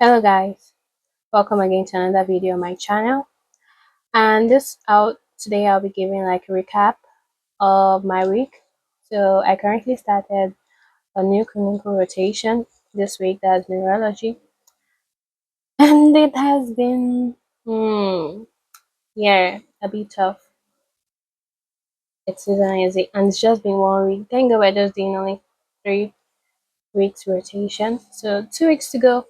Hello guys, welcome again to another video on my channel. And this out today I'll be giving like a recap of my week. So I currently started a new clinical rotation this week, that's neurology. And it has been a bit tough. It's isn't easy and it's just been 1 week. Thank God we're just doing only 3 weeks rotation. So 2 weeks to go.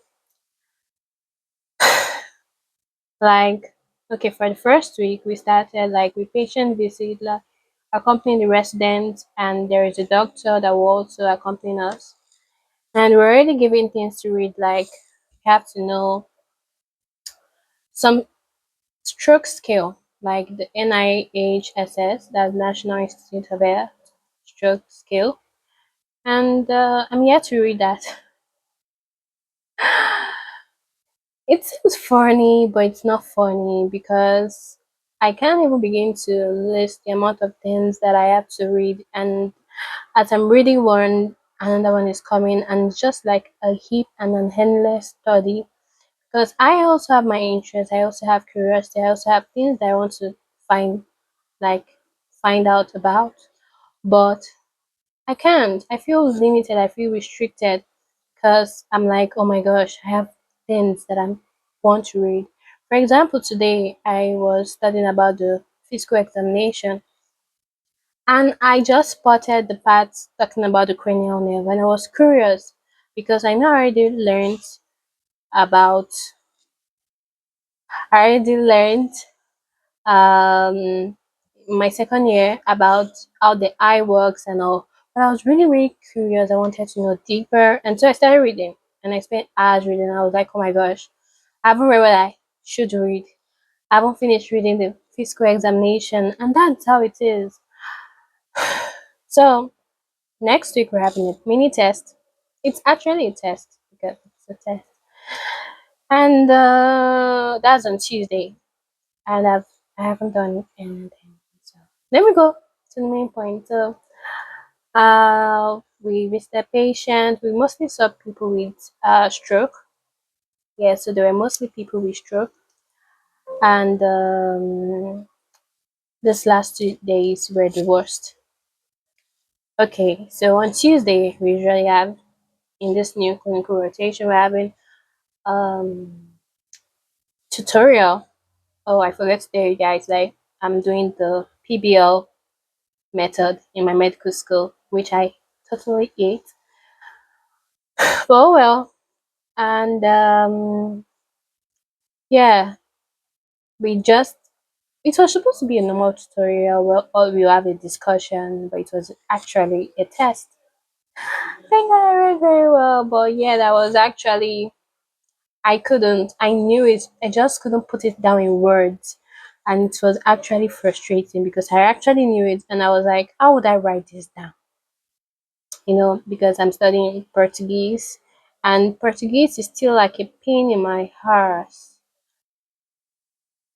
Like, okay, for the first week, we started like with patient visit, like accompanying the residents, and there is a doctor that will also accompany us. And we're already given things to read, like you have to know some stroke scale, like the NIHSS, that's National Institute of Health Stroke Scale. And I'm yet to read that. It seems funny, but it's not funny because I can't even begin to list the amount of things that I have to read. And as I'm reading one, another one is coming, and it's just like a heap and an endless study. Because I also have my interests, I also have curiosity, I also have things that I want to find, like find out about. But I can't. I feel limited. I feel restricted because I'm like, oh my gosh, I have things that I want to read. For example, today I was studying about the physical examination and I just spotted the parts talking about the cranial nerve and I was curious because about I already learned um my second year about how the eye works and all. But I was really, really curious. I wanted to know deeper. And so I started reading. And I spent hours reading. I was like, oh my gosh, I haven't read what I should read. I haven't finished reading the physical examination. And that's how it is. So next week we're having a mini test. It's actually a test because it's a test. And that's on Tuesday. And I haven't done anything. So let me go to the main point. So we visited patient. We mostly saw people with stroke. Yeah, so there were mostly people with stroke. And this last 2 days were the worst. Okay, so on Tuesday we usually have in this new clinical rotation we're having um tutorial. Oh, I forgot to tell you guys, like I'm doing the PBL method in my medical school, which I totally hate. But oh well. And yeah, we just it was supposed to be a normal tutorial where all we have a discussion, but it was actually a test. I think I read very well, but yeah, that was actually I knew it, I just couldn't put it down in words. And it was actually frustrating because I actually knew it and I was like, how would I write this down? Because I'm studying Portuguese and Portuguese is still like a pain in my heart.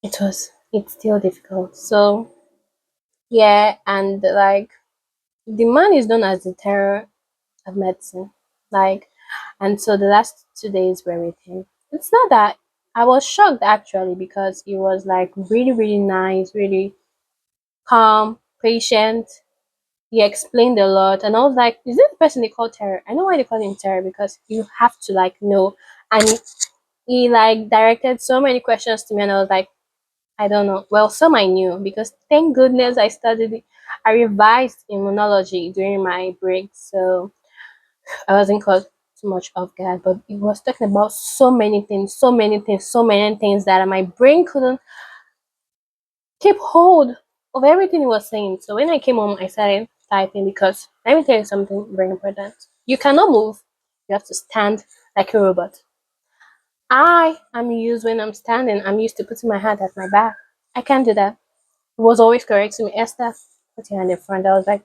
It's still difficult. So yeah, and like the man is known as the terror of medicine. Like, and so the last 2 days were with him. It's not that I was shocked actually because he was like really, really nice, really calm, patient. He explained a lot, and I was like, "Is this the person they call Terror?" I know why they call him Terror because you have to like know. And he like directed so many questions to me, and I was like, "I don't know." Well, some I knew because thank goodness I revised immunology during my break, so I wasn't caught too much off guard. But it was talking about so many things, so many things, so many things that my brain couldn't keep hold of everything he was saying. So when I came home, I started typing because let me tell you something very important. You cannot move. You have to stand like a robot. I am used when I'm standing. I'm used to putting my hand at my back. I can't do that. He was always correcting me. Esther, put your hand in front. I was like,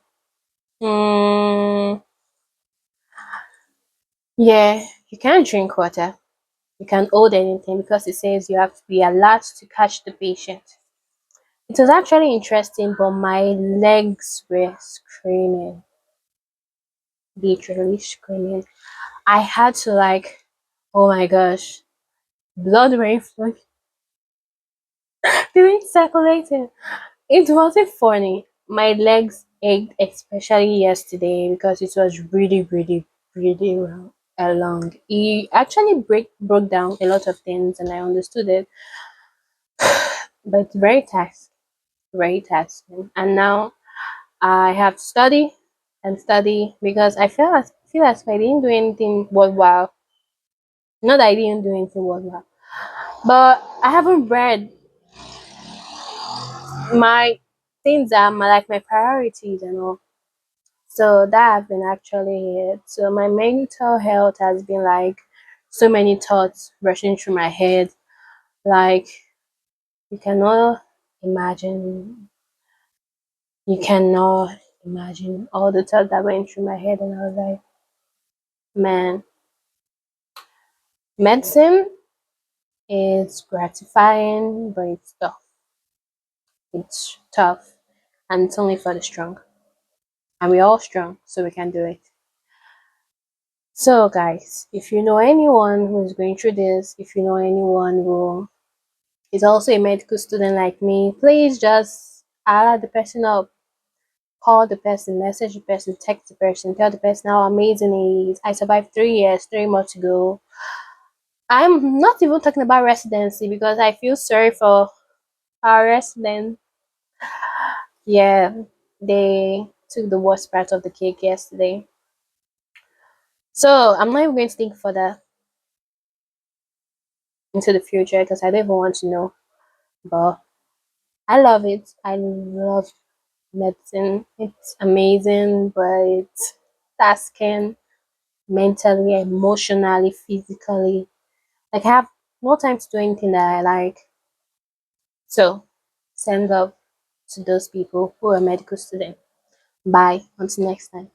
yeah, you can't drink water. You can't hold anything because it says you have to be alert to catch the patient. It was actually interesting, but my legs were screaming, literally screaming. I had to like, oh my gosh. blood were flowing, doing circulating. It wasn't funny. My legs ached, especially yesterday because it was really, really, really long. He actually broke down a lot of things, and I understood it, but it's very tasking. And now I have to study and study because I feel as if I didn't do anything worthwhile. Not that I didn't do anything worthwhile, but I haven't read my things that are my priorities and all. So that have been actually it. So my mental health has been like so many thoughts rushing through my head. Like you cannot imagine, you cannot imagine all the thoughts that went through my head, and I was like, man, medicine is gratifying, but it's tough. It's tough, and it's only for the strong. And we're all strong, so we can do it. So, guys, if you know anyone who is going through this, if you know anyone who is also a medical student like me, please just add the person up, call the person, message the person, text the person, tell the person how amazing he is. I survived 3 years, 3 more to go. I'm not even talking about residency because I feel sorry for our residents. Yeah, they took the worst part of the cake yesterday. So I'm not even going to think further into the future because I don't even want to know. But I love it. I love medicine. It's amazing, but it's tasking mentally, emotionally, physically. Like I have no time to do anything that I like. So send love to those people who are medical students. Bye. Until next time.